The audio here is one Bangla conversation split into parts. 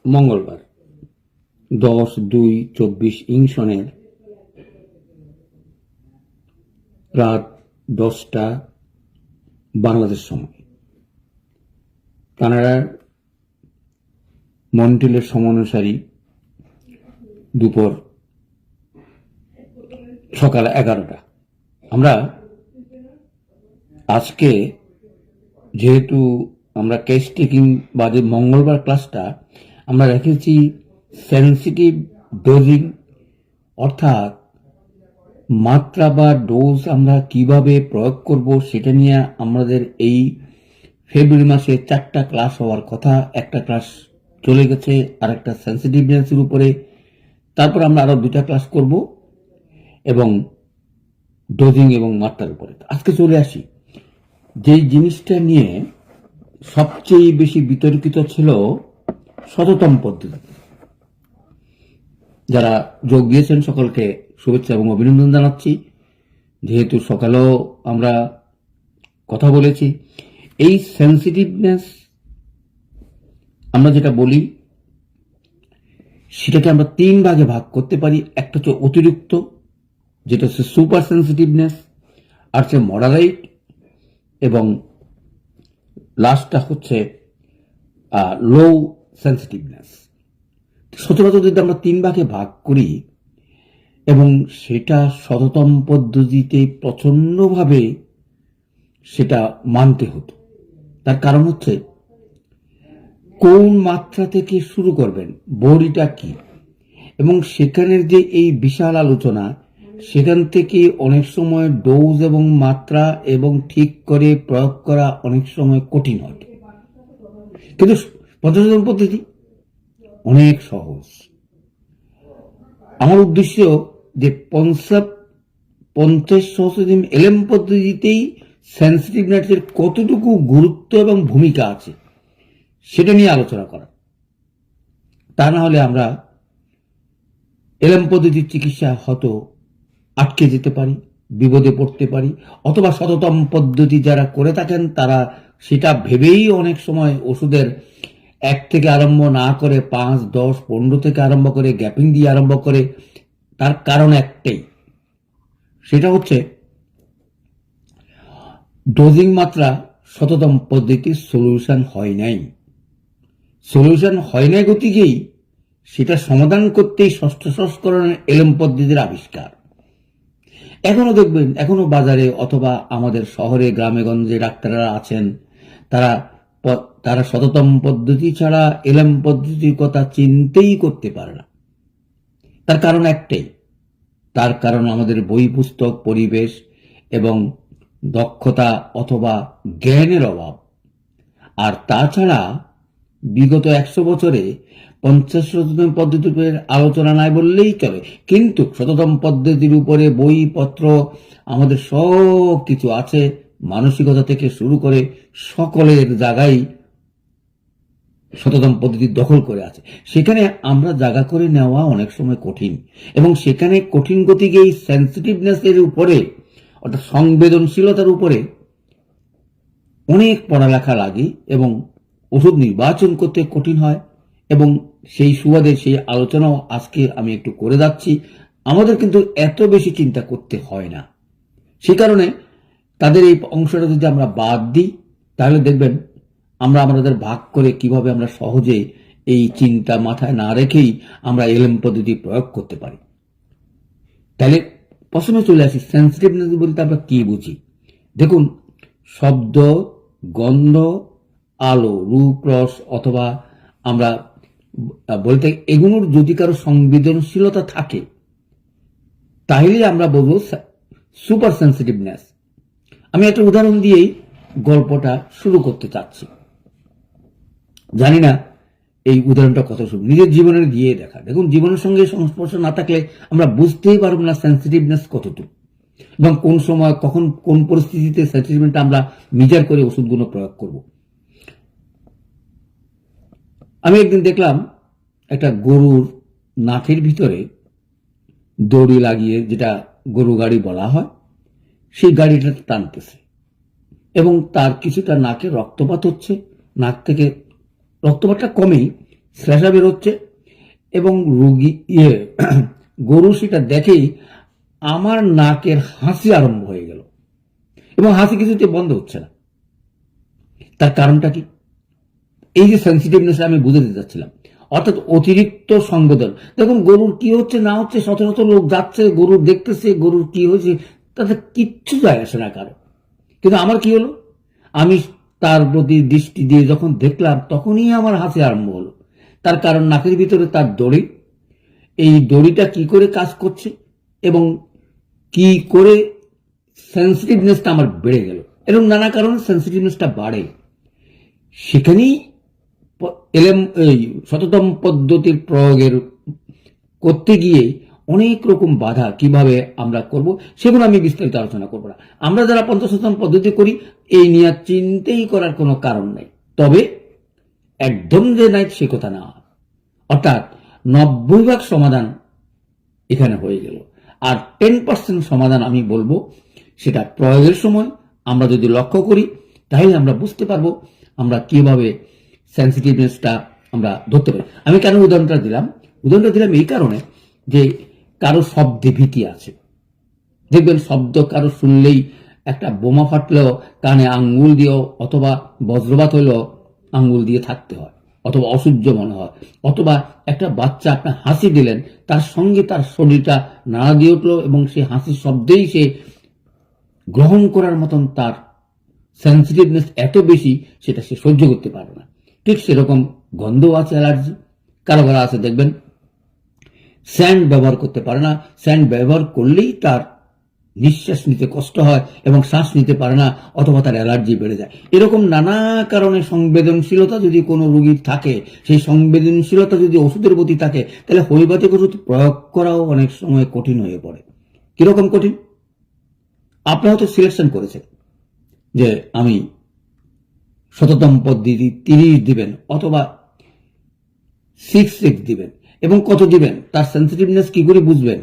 মঙ্গলবার 10/2/24 সনের রাত 10টা বাংলাদেশ সময়, কানাডার মন্ট্রিলের সময়ানুসারী দুপুর সকাল 11টা। আমরা আজকে যেহেতু আমরা কেস টেকিং বা যে মঙ্গলবার ক্লাসটা আমরা রেখেছি সেন্সিটিভ ডোজিং, অর্থাৎ মাত্রা বা ডোজ আমরা কিভাবে প্রয়োগ করব সেটা নিয়ে আমাদের এই ফেব্রুয়ারি মাসে 4টা ক্লাস হওয়ার কথা। একটা ক্লাস চলে গেছে, আর একটা সেন্সিটিভনেসের উপরে, তারপর আমরা আরো 2টা ক্লাস করব এবং ডোজিং এবং মাত্রার উপরে। আজকে চলে আসি যেই জিনিসটা নিয়ে সবচেয়ে বেশি বিতর্কিত ছিল শততম পদ্ধতি। যারা যোগ দিয়েছেন সকলকে শুভেচ্ছা এবং অভিনন্দন জানাচ্ছি। যেহেতু সকালেও আমরা কথা বলেছি, এই সেন্সিটিভনেস আমরা যেটা বলি সেটাকে আমরা 3 ভাগে ভাগ করতে পারি। একটা হচ্ছে অতিরিক্ত, যেটা হচ্ছে সুপার সেন্সিটিভনেস, আর হচ্ছে মডারেট, এবং লাস্টটা হচ্ছে লো সেন্সিটিভনেস। সচরাচর যদি আমরা 3 ভাগে ভাগ করি এবং সেটা শততম পদ্ধতিতে প্রচন্ডভাবে সেটা মানতে হতো। তার কারণ হচ্ছে কোন মাত্রা থেকে শুরু করবেন, বডিটা কি, এবং সেখানের যে এই বিশাল আলোচনা, সেখান থেকে অনেক সময় ডোজ এবং মাত্রা এবং ঠিক করে প্রয়োগ করা অনেক সময় কঠিন হয়। কিন্তু পঞ্চশতম পদ্ধতি অনেক সহজ। আমার উদ্দেশ্য যে 50 সহস্রদিন এলএম পদ্ধতিতেই সেন্সিটিভনেসের কতটুকু গুরুত্ব এবং ভূমিকা আছে সেটা নিয়ে আলোচনা করা। তা না হলে আমরা এলএম পদ্ধতির চিকিৎসা হয়তো আটকে যেতে পারি, বিপদে পড়তে পারি, অথবা শততম পদ্ধতি যারা করে থাকেন তারা সেটা ভেবেই অনেক সময় ওষুধের 1 থেকে আরম্ভ না করে 5, 10, 15 থেকে আরম্ভ করে গ্যাপিং দিয়ে আরম্ভ করে। তার কারণ একটাই, সেটা হচ্ছে ডোজিং মাত্রা শততম পদ্ধতির সলিউশন হয় নাই। সলিউশন হয় নাই গতিকেই সেটা সমাধান করতেই 6ষ্ঠ সংস্করণের এলএম পদ্ধতির আবিষ্কার। এখনো দেখবেন, এখনো বাজারে অথবা আমাদের শহরে গ্রামে গঞ্জে ডাক্তাররা আছেন, তারা শততম পদ্ধতি ছাড়া এলএম পদ্ধতির কথা চিন্তেই করতে পারে না। তার কারণ একটাই, তার কারণ আমাদের বই পুস্তক, পরিবেশ এবং দক্ষতা অথবা জ্ঞানের অভাব। আর তাছাড়া বিগত 100 বছরে 50 শততম পদ্ধতির আলোচনা নাই বললেই চলে, কিন্তু শততম পদ্ধতির উপরে বইপত্র আমাদের সব কিছু আছে। মানসিকতা থেকে শুরু করে সকলের জায়গায় শততম পদ্ধতি দখল করে আছে। সেখানে আমরা জায়গা করে নেওয়া অনেক সময় কঠিন, এবং সেখানে কঠিন গতিকে এই সেন্সিটিভনেসের উপরে অর্থাৎ সংবেদনশীলতার উপরে অনেক পড়ালেখা লাগে এবং ওষুধ নির্বাচন করতে কঠিন হয়। এবং সেই সুবাদে সেই আলোচনাও আজকে আমি একটু করে যাচ্ছি। আমাদের কিন্তু এত বেশি চিন্তা করতে হয় না। সে কারণে তাদের এই অংশটা যদি আমরা বাদ দিই, তাহলে দেখবেন আমরা আমাদের ভাগ করে কিভাবে আমরা সহজে এই চিন্তা মাথায় না রেখেই আমরা এলএম পদ্ধতি প্রয়োগ করতে পারি। তাহলে প্রশ্নে চলে আসি, সেন্সিটিভনেস বলতে আমরা কি বুঝি। দেখুন, শব্দ, গন্ধ, আলো, রূপ, রস অথবা আমরা বলতে এগুলোর যদি কারো সংবেদনশীলতা থাকে তাহলে আমরা বলবো সুপার সেন্সিটিভনেস। আমি একটা উদাহরণ দিয়েই গল্পটা শুরু করতে চাচ্ছি। জানি না এই উদাহরণটা কত শুরু, নিজের জীবনের দিয়ে দেখা। দেখুন, জীবনের সঙ্গে সংস্পর্শ না থাকলে আমরা বুঝতেই পারবো না সেন্সিটিভনেস কতটুকু এবং কোন সময় কখন কোন পরিস্থিতিতে সেন্সিটিভনেসটা আমরা মেজার করে ওষুধগুলো প্রয়োগ করব। আমি একদিন দেখলাম একটা গরুর নাকের ভিতরে দড়ি লাগিয়ে, যেটা গরু গাড়ি বলা হয়, সেই গাড়িটা টানতেছে এবং তার কিছুটা নাকে রক্তপাত হচ্ছে। নাক থেকে রক্তপাতটা কমেই শ্লেষা বেরোচ্ছে এবং রোগী গরু সেটা দেখেই আমার নাকের হাসি আরম্ভ হয়ে গেল এবং হাসি কিছুতে বন্ধ হচ্ছে না। তার কারণটা কি? এই যে সেন্সিটিভনেস আমি বুঝে দিতে চাচ্ছিলাম, অর্থাৎ অতিরিক্ত সংবেদন। দেখুন গরুর কি হচ্ছে না হচ্ছে, শত শত লোক যাচ্ছে, গরু দেখতেছে, গরুর কি হয়েছে তাতে কিচ্ছু যায় আসে না কারো। কিন্তু আমার কি হলো, আমি তার প্রতি দৃষ্টি দিয়ে যখন দেখলাম তখনই আমার হাসি আরম্ভ হলো। তার কারণ নাকের ভিতরে তার দড়ি, এই দড়িটা কি করে কাজ করছে এবং কি করে সেন্সিটিভনেসটা আমার বেড়ে গেল, এবং নানা কারণে সেন্সিটিভনেসটা বাড়ে। সেখানেই এই শততম পদ্ধতির প্রয়োগের করতে গিয়ে অনেক রকম বাধা কিভাবে আমরা করব সেগুলো আমি বিস্তারিত আলোচনা করব না। আমরা যারা 50 পদ্ধতি করি এই নিয়ে চিন্তাই করার কোনো কারণ নাই। তবে একদম যে নাই সে কথা না, অর্থাৎ 90% সমাধান এখানে হয়ে গেল। আর 10% সমাধান আমি বলবো সেটা প্রয়োগের সময় আমরা যদি লক্ষ্য করি তাহলে আমরা বুঝতে পারবো আমরা কিভাবে সেন্সিটিভনেসটা আমরা ধরতে পারি। আমি কেন উদাহরণটা দিলাম এই কারণে যে কারো শব্দে ভীতি আছে। দেখবেন শব্দ কারো শুনলেই একটা বোমা ফাটলেও কানে আঙ্গুল দিয়েও, অথবা বজ্রপাত হলেও আঙ্গুল দিয়ে থাকতে হয়, অথবা অসহ্য মনে হয়, অথবা একটা বাচ্চা আপনার হাসি দিলেন তার সঙ্গে তার শরীরটা নাড়া দিয়ে উঠলো এবং সে হাসির শব্দেই সে গ্রহণ করার মতন তার সেন্সিটিভনেস এত বেশি সেটা সে সহ্য করতে পারে না। ঠিক সেরকম গন্ধও আছে অ্যালার্জি। কারো কারো আছে দেখবেন স্যান্ড ব্যবহার করতে পারে না, স্যান্ড ব্যবহার করলেই তার নিঃশ্বাস নিতে কষ্ট হয় এবং শ্বাস নিতে পারে না, অথবা তার অ্যালার্জি বেড়ে যায়। এরকম নানা কারণে সংবেদনশীলতা যদি কোনো রোগীর থাকে, সেই সংবেদনশীলতা যদি ওষুধের প্রতি থাকে, তাহলে হোমিওপ্যাথিক ওষুধ প্রয়োগ করাও অনেক সময় কঠিন হয়ে পড়ে। কিরকম কঠিন? আপনি হয়তো সিলেকশন করেছেন যে আমি শততম পদ্ধতি 30 দিবেন অথবা 6 দিবেন, এবং কত দিবেন তার সেন্সিটিভনেস কি করে বুঝবেন?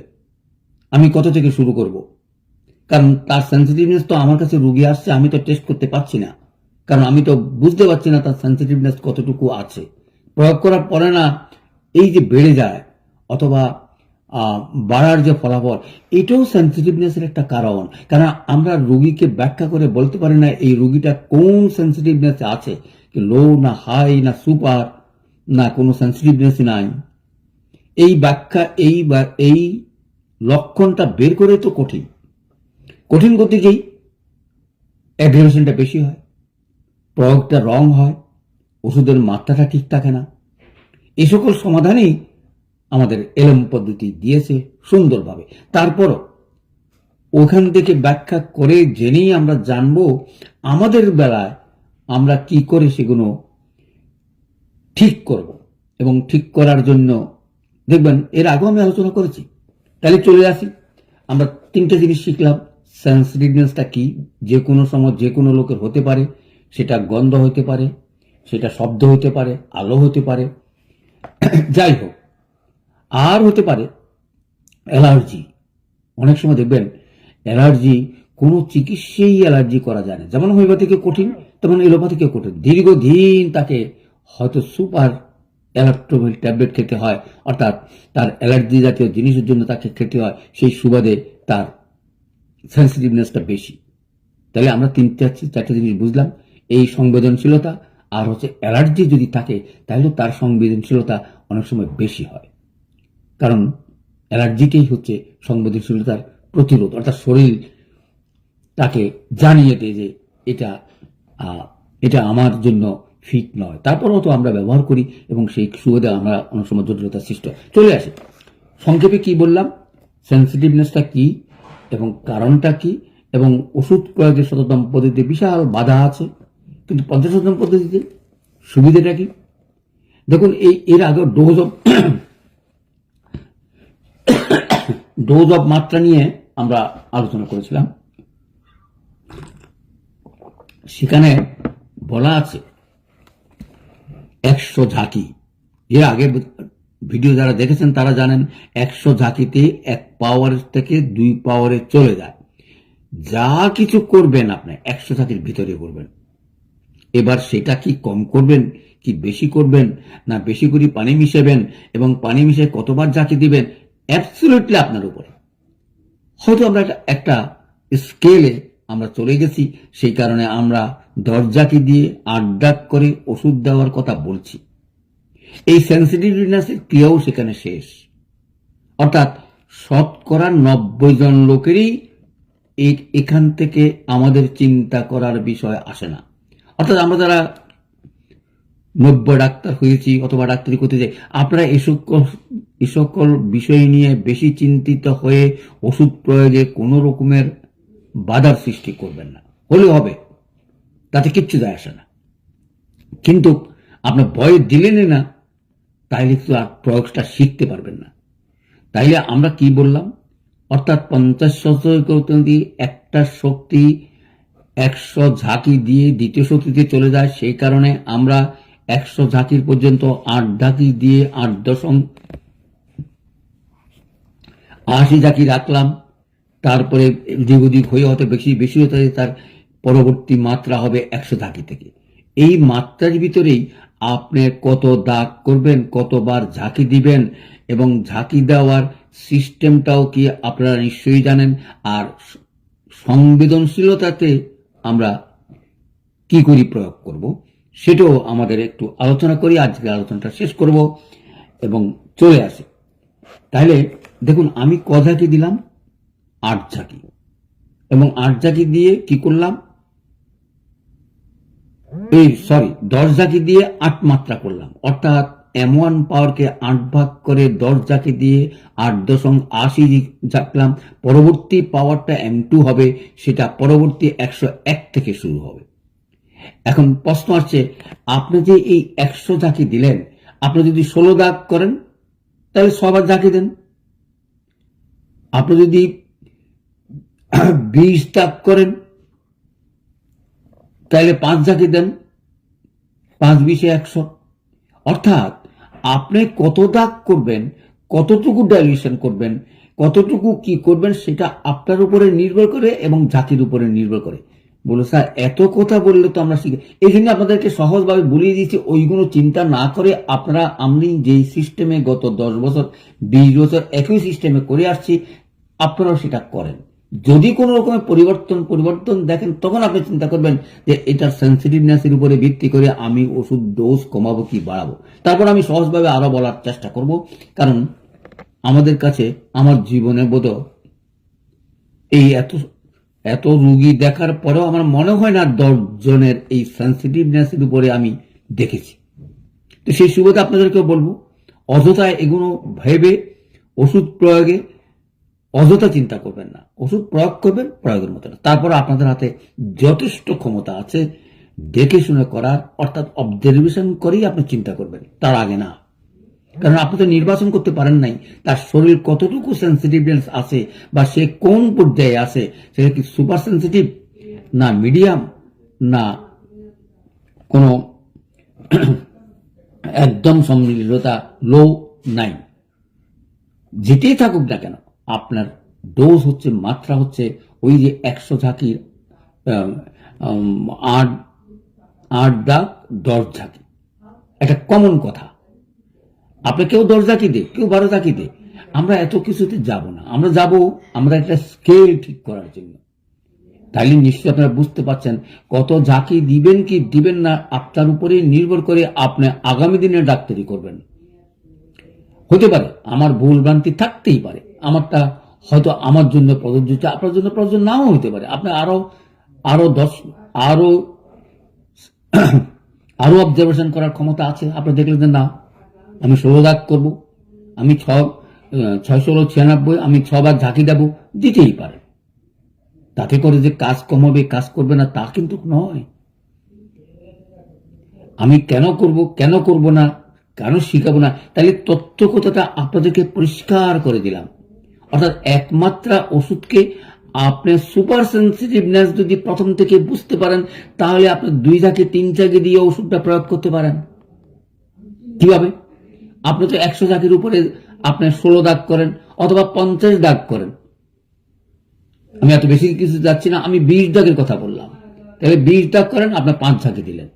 আমি কত থেকে শুরু করব? কারণ তার সেন্সিটিভনেস তো আমার কাছে রুগী আসছে, আমি তো টেস্ট করতে পারছি না, কারণ আমি তো বুঝতে পারছি না তার সেন্সিটিভনেস কতটুকু আছে। প্রয়োগ করার পরে না এই যে বেড়ে যায় অথবা বাড়ার যে ফলাফল, এটাও সেন্সিটিভনেসের একটা কারণ। কারণ আমরা রুগীকে ব্যাখ্যা করে বলতে পারি না এই রুগীটা কোন সেন্সিটিভনেস আছে, লো না হাই না সুপার না কোনো সেন্সিটিভনেস নাই। এই ব্যাখ্যা এই লক্ষণটা বের করে তো কঠিন করতে গিয়েই অ্যাগ্রেভেশনটা বেশি হয়, প্রয়োগটা রং হয়, ওষুধের মাত্রাটা ঠিক থাকে না। এই সকল সমাধানেই আমাদের এলএম পদ্ধতি দিয়েছে সুন্দরভাবে। তারপরও ওখান থেকে ব্যাখ্যা করে জেনেই আমরা জানবো আমাদের বেলায় আমরা কি করে সেগুলো ঠিক করব, এবং ঠিক করার জন্য দেখবেন এর আগেও আমি আলোচনা করেছি। তাহলে চলে আসি, আমরা 3টে জিনিস শিখলাম। সেন্সিটিভনেসটা কি, যে কোনো সময় যে কোনো লোকের হতে পারে, সেটা গন্ধ হতে পারে, সেটা শব্দ হতে পারে, আলো হতে পারে, যাই হোক। আর হতে পারে অ্যালার্জি। অনেক সময় দেখবেন অ্যালার্জি কোনো চিকিৎসাই অ্যালার্জি করা যায় না। যেমন হোমিওপ্যাথিকে কঠিন, তেমন এলোপ্যাথিকে কঠিন। দীর্ঘদিন তাকে হয়তো সুপার অ্যালার্ট্রোমিল ট্যাবলেট খেতে হয়, অর্থাৎ তার অ্যালার্জি জাতীয় জিনিসের জন্য তাকে খেতে হয়, সেই সুবাদে তার সেন্সিটিভনেসটা বেশি। তাহলে আমরা 3-4টে জিনিস বুঝলাম, এই সংবেদনশীলতা আর হচ্ছে অ্যালার্জি যদি থাকে তাহলে তার সংবেদনশীলতা অনেক সময় বেশি হয়। কারণ অ্যালার্জিটাই হচ্ছে সংবেদনশীলতার প্রতিরোধ, অর্থাৎ শরীর তাকে জানিয়ে দেয় যে এটা আমার জন্য ফিট নয়। তারপরেও তো আমরা ব্যবহার করি এবং সেই সুবিধা আমরা অনেক সময় জটিলতার সৃষ্টি চলে আসে। সংক্ষেপে কি বললাম, সেন্সিটিভনেসটা কি এবং কারণটা কি, এবং ওষুধ প্রয়োগের শততম পদ্ধতিতে বিশাল বাধা আছে, কিন্তু 50 পদ্ধতিতে সুবিধাটা কি? দেখুন এর আগে ডোজ অফ মাত্রা নিয়ে আমরা আলোচনা করেছিলাম। সেখানে বলা আছে 100 ঝাঁকি। এর আগে ভিডিও যারা দেখেছেন তারা জানেন 100 ঝাঁকিতে 1 পাওয়ার থেকে 2 পাওয়ারে চলে যায়। যা কিছু করবেন আপনি 100 ঝাঁকির ভিতরে করবেন। এবার সেটা কি কম করবেন কি বেশি করবেন না বেশি করে পানি মিশাবেন এবং পানি মিশিয়ে কতবার ঝাঁকি দিবেন, অ্যাবসলিউটলি আপনার উপরে। হয়তো আমরা একটা স্কেলে আমরা চলে গেছি, সেই কারণে আমরা 10 ঝাঁকি দিয়ে 8 ডাক করে ওষুধ দেওয়ার কথা বলছি। এই সেন্সিটিভনেসের ক্রিয়াও সেখানে শেষ। অর্থাৎ শতকরা 90 জন লোকেরই এখান থেকে আমাদের চিন্তা করার বিষয় আসে না। অর্থাৎ আমরা যারা 90 ডাক্তার হয়েছি অথবা ডাক্তারি করতে যাই, আপনারা এই সকল বিষয় নিয়ে বেশি চিন্তিত হয়ে ওষুধ প্রয়োগে কোনো রকমের বাধার সৃষ্টি করবেন না। হলে হবে, তাতে কিচ্ছু যায় আসে না। কিন্তু আপনার ভয় দিলেনই না, তাইলে তো আর প্রয়োগটা শিখতে পারবেন না। তাইলে আমরা কি বললাম, অর্থাৎ 50 শক্তি একটা শক্তি 100 ঝাঁকি দিয়ে দ্বিতীয় শক্তিতে চলে যায়। সেই কারণে আমরা 100 ঝাঁকির পর্যন্ত 8 ঝাঁকি দিয়ে 8.80 ঝাঁকি রাখলাম। তারপরে দিক হয়ে হতে বেশি হতে তার পরবর্তী মাত্রা হবে 100 ঝাঁকি থেকে। এই মাত্রার ভিতরেই আপনি কত দাগ করবেন, কতবার ঝাঁকি দিবেন এবং ঝাঁকি দেওয়ার সিস্টেমটাও কি আপনারা নিশ্চয়ই জানেন। আর সংবেদনশীলতাতে আমরা কি করি প্রয়োগ করব সেটাও আমাদের একটু আলোচনা করি। আজকে আলোচনাটা শেষ করব এবং চলে আসি। তাহলে দেখুন, আমি ক ঝাঁকি দিলাম, 8 ঝাঁকি, এবং 8 ঝাঁকি দিয়ে কি করলাম, 10 ঝাঁকি দিয়ে 8 মাত্রা করলাম। অর্থাৎ M1 পাওয়ারকে 8 ভাগ করে 10 ঝাঁকি দিয়ে 8.80 ঝাঁকলাম। পরবর্তী পাওয়ারটা M2 হবে, সেটা পরবর্তী 101 থেকে শুরু হবে। এখন প্রশ্ন আসছে, আপনি যে এই 100 ঝাঁকি দিলেন, আপনি যদি 16 দাগ করেন তাহলে 6 বার ঝাঁকি দেন। আপনি যদি 20 দাগ করেন তাহলে 5 ঝাঁকি দেন, 5 20 100। অর্থাৎ আপনি কত দাগ করবেন, কতটুকু ডাইলিউশন করবেন, কতটুকু কি করবেন, সেটা আপনার উপরে নির্ভর করে এবং ঝাঁকির উপরে নির্ভর করে। বলো স্যার এত কথা বললে তো আমরা শিখি, এই জন্য আপনাদেরকে সহজভাবে বলিয়ে দিয়েছি। ওইগুলো চিন্তা না করে আপনারা, আমি যেই সিস্টেমে গত 10 বছর 20 বছর একই সিস্টেমে করে আসছি, আপনারাও সেটা করেন। যদি কোনো রকমের পরিবর্তন দেখেন, তখন আপনি চিন্তা করবেন যে এটার সেন্সিটিভনেসের উপরে ভিত্তি করে আমি ওষুধ ডোজ কমাবো কি বাড়াবো। তারপর আমি সহজভাবে আরো বলার চেষ্টা করব, কারণ আমাদের কাছে আমার জীবনে বোধ এই এত রুগী দেখার পরেও আমার মনে হয় না 10 জনের এই সেন্সিটিভনেসের উপরে আমি দেখেছি। তো সেই সুবাদে আপনাদেরকে বলবো, অযথায় এগুলো ভেবে ওষুধ প্রয়োগে অযথা চিন্তা করবেন না। ওষুধ প্রয়োগ করবেন প্রয়োগের মতো না। তারপর আপনাদের হাতে যথেষ্ট ক্ষমতা আছে দেখে শুনে করার, অর্থাৎ অবজারভেশন করেই আপনি চিন্তা করবেন, তার আগে না। কারণ আপনি তো নির্বাচন করতে পারেন নাই তার শরীর কতটুকু সেন্সিটিভনেস আছে বা সে কোন পর্যায়ে আছে, সেটা কি সুপার সেন্সিটিভ না মিডিয়াম না কোনো একদম সংবেদনশীলতা লো নাই। যেটাই থাকুক না কেন, আপনার ডোজ হচ্ছে, মাত্রা হচ্ছে ওই যে 100 ঝাঁকির 8 দাগ 10 ঝাঁকি। একটা কমন কথা, আপনি কেউ 10 ঝাঁকি দে, কেউ 12 ঝাঁকি দে, আমরা এত কিছুতে যাব না। আমরা যাব আমরা একটা স্কেল ঠিক করার জন্য। তাইলে নিশ্চয়ই আপনারা বুঝতে পারছেন কত ঝাঁকি দিবেন কি দিবেন না আপনার উপরে নির্ভর করে আপনি আগামী দিনে ডাক্তারি করবেন। হতে পারে আমার ভুল ভ্রান্তি থাকতেই পারে, আমারটা হয়তো আমার জন্য প্রযোজ্য, আপনার জন্য প্রযোজ্য নাও হতে পারে। আপনি আরো অবজারভেশন করার ক্ষমতা আছে। আপনি দেখলেন যে না, আমি 16 দাগ করবো, আমি 696 আমি 6 বার ঝাঁকি দেবো, দিতেই পারে। তাতে করে যে কাজ কমাবে, কাজ করবে না তা কিন্তু নয়। আমি কেন করব না, কেন শিখাবো না, তাহলে তথ্য কথাটা আপনাদেরকে পরিষ্কার করে দিলাম। অর্থাৎ একমাত্রা ওষুধকে আপনি সুপার সেন্সিটিভনেস যদি প্রথম থেকে বুঝতে পারেন, তাহলে আপনি 2 ঝাঁকি 3 ঝাঁকি দিয়ে ওষুধটা প্রয়োগ করতে পারেন। কিভাবে? আপনি তো 100 ঝাঁকির উপরে আপনি 16 দাগ করেন অথবা 50 দাগ করেন। আমি এত বেশি কিছু যাচ্ছি না, আমি 20 দাগের কথা বললাম। তাহলে 20 দাগ করেন, আপনার 5 ঝাঁকি দিলেন,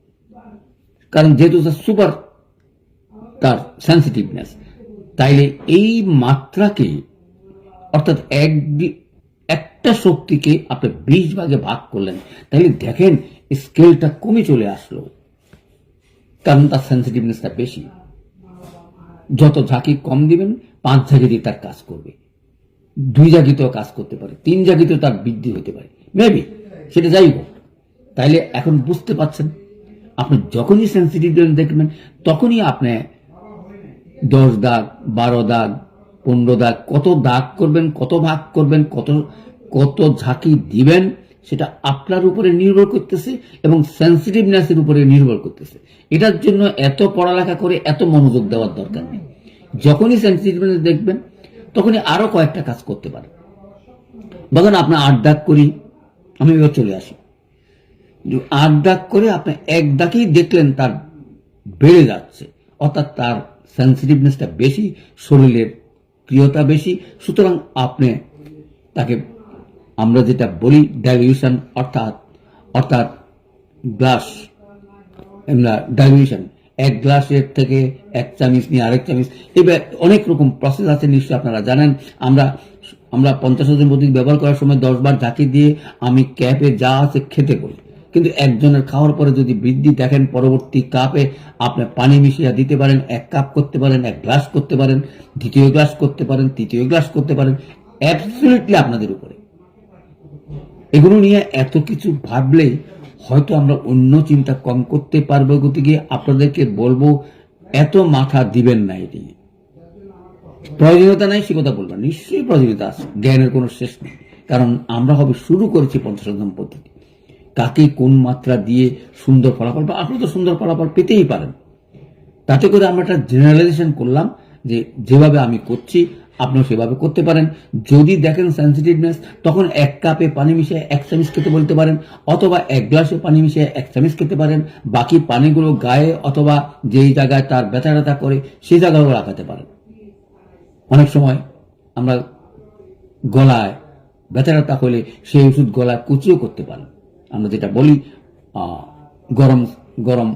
কারণ যেহেতু সুপার তার সেন্সিটিভনেস, তাইলে এই মাত্রাকে অর্থাৎ একটা শক্তিকে আপনি 20 ভাগে ভাগ করলেন, তাইলে দেখেন স্কেলটা কমে চলে আসলো, কারণ তার সেন্সিটিভনেসটা বেশি। যত ঝাঁকি কম দিবেন 5 ঝাঁকি দিয়ে তার কাজ করবে, 2 ঝাঁকিতেও কাজ করতে পারে, 3 ঝাঁকিতেও তার বৃদ্ধি হতে পারে, মেবি সেটা যাই হোক। তাইলে এখন বুঝতে পারছেন, আপনি যখনই সেন্সিটিভ দেখবেন তখনই আপনি 10 দাগ, 12 দাগ, 15 দাগ, কত দাগ করবেন, কত ভাগ করবেন, কত ঝাঁকি দিবেন, সেটা আপনার উপরে নির্ভর করতেছে এবং সেন্সিটিভনেসের উপরে নির্ভর করতেছে। এটার জন্য এত পড়ালেখা করে এত মনোযোগ দেওয়ার দরকার নেই। যখনই সেন্সিটিভনেস দেখবেন তখনই আরো কয়েকটা কাজ করতে পারেন। দেখেন আপনার 8 দাগ করি, আমি এবার চলে আসি। 8 দাগ করে আপনি 1 দাগেই দেখলেন তার বেড়ে যাচ্ছে, অর্থাৎ তার সেন্সিটিভনেসটা বেশি, শরীরের প্রিয়তা বেশি, সুতরাং আপনি তাকে আমরা যেটা বলি ডাইলিউশন, অর্থাৎ গ্লাস ডাইলিউশন, 1 গ্লাসের থেকে 1 চামচ নিয়ে আরেক চামচ, এবার অনেক রকম প্রসেস আছে, নিশ্চয়ই আপনারা জানেন। আমরা 50 জন প্রতীক ব্যবহার করার সময় 10 বার ঝাঁকি দিয়ে আমি ক্যাপে যা আছে খেতে বলি, কিন্তু একজনের খাওয়ার পরে যদি বৃদ্ধি দেখেন, পরবর্তী কাপে আপনি পানি মিশিয়ে দিতে পারেন, 1 কাপ করতে পারেন, 1 গ্লাস করতে পারেন, দ্বিতীয় গ্লাস করতে পারেন, তৃতীয় গ্লাস করতে পারেন, অ্যাবসলিউটলি আপনাদের উপরে। এগুলো নিয়ে এত কিছু ভাবলে হয়তো আমরা অন্য চিন্তা কম করতে পারবো। গতিকে আপনাদেরকে বলবো, এত মাথা দিবেন না, এটি প্রয়োজনীয়তা নাই সে কথা বলবেন, নিশ্চয়ই প্রয়োজনীয়তা আছে, জ্ঞানের কোনো শেষ নেই। কারণ আমরা হবে শুরু করেছি পঞ্চশোধন পদ্ধতি, কাকে কোন মাত্রা দিয়ে সুন্দর ফলাফল, বা আপনি তো সুন্দর ফলাফল পেতেই পারেন। তাতে করে আমরা একটা জেনারেলাইজেশন করলাম যে যেভাবে আমি করছি আপনিও সেভাবে করতে পারেন। যদি দেখেন সেন্সিটিভনেস, তখন 1 কাপে পানি মিশিয়ে 1 চামচ খেতে বলতে পারেন, অথবা 1 গ্লাসে পানি মিশিয়ে 1 চামচ খেতে পারেন। বাকি পানিগুলো গায়ে অথবা যেই জায়গায় তার ব্যথা ব্যথা করে সেই জায়গাগুলো লাগাতে পারেন। অনেক সময় আমরা গলায় ব্যথা ব্যথা হলে সেই ওষুধ গলায় কুচিও করতে পারেন। আমরা যেটা বলি গরম গরম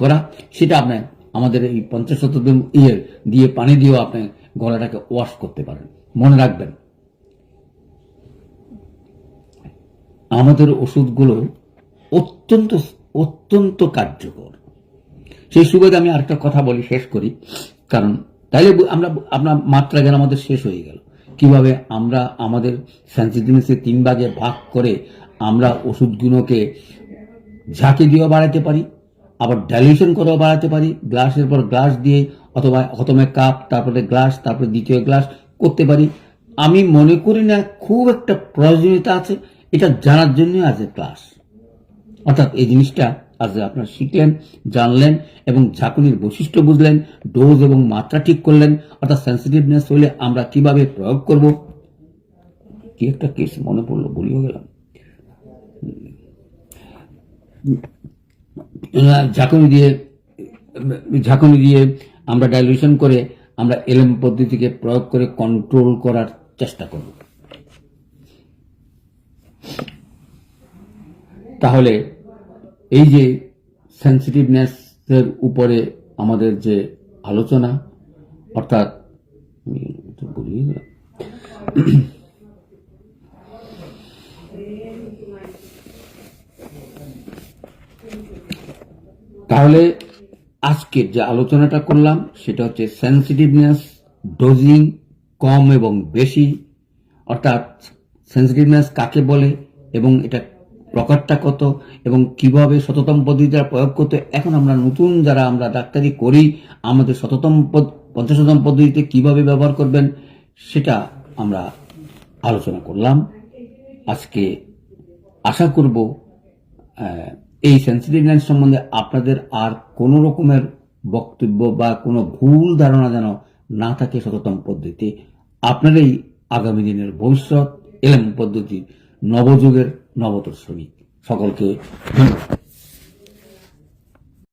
করা, সেটা আপনি আমাদের এই 50 দিয়ে পানি দিয়েও আপনি গলাটাকে ওয়াশ করতে পারেন। মনে রাখবেন, আমাদের ওষুধগুলো অত্যন্ত অত্যন্ত কার্যকর। সেই সুবাদে আমি আরেকটা কথা বলি, শেষ করি, কারণ তাইলে আপনার মাত্রা জ্ঞান আমাদের শেষ হয়ে গেল। কিভাবে আমরা আমাদের সেন্সিটিভনেসে 3 ভাগে ভাগ করে আমরা ওষুধগুলোকে ঝাঁকি দিয়েও বাড়াতে পারি, আবার ডাইলিউশন করেও বাড়াতে পারি, গ্লাসের পর গ্লাস দিয়ে, অথবা প্রথমে কাপ, তারপরে গ্লাস, তারপরে দ্বিতীয় গ্লাস করতে পারি। আমি মনে করি না খুব একটা প্রয়োজনীয়তা আছে, এটা জানার জন্য আছে ক্লাস। অর্থাৎ এই জিনিসটা আজ আপনারা শিখলেন, জানলেন এবং ঝাঁকুনির বৈশিষ্ট্য বুঝলেন, ডোজ এবং মাত্রা ঠিক করলেন, অর্থাৎ সেন্সিটিভনেস হলে আমরা কিভাবে প্রয়োগ করব। কি একটা কেস মনে পড়লো, ভুলিয়ে গেলাম। ঝাঁকুনি দিয়ে আমরা ডাইলিউশন করে আমরা এলএম পদ্ধতিকে প্রয়োগ করে কন্ট্রোল করার চেষ্টা করব। তাহলে এই যে সেন্সিটিভনেসের উপরে আমাদের যে আলোচনা, অর্থাৎ তাহলে আজকের যে আলোচনাটা করলাম সেটা হচ্ছে সেন্সিটিভনেস, ডোজিং, কম এবং বেশি, অর্থাৎ সেন্সিটিভনেস কাকে বলে এবং এটা প্রকারটা কত এবং কিভাবে শততম পদ্ধতিটা প্রয়োগ করতে। এখন আমরা নতুন যারা আমরা ডাক্তারি করি, আমাদের 50তম পদ্ধতিতে কিভাবে ব্যবহার করবেন সেটা আমরা আলোচনা করলাম। আজকে আশা করব এই সেন্সিটিভনেস সম্বন্ধে আপনাদের আর কোনো রকমের বক্তব্য বা কোনো ভুল ধারণা যেন না থাকে। শততম পদ্ধতি আপনারই আগামী দিনের ভবিষ্যৎ, এলএম পদ্ধতি নবযুগের নবতর শ্রমিক। সকলকে ধন্যবাদ।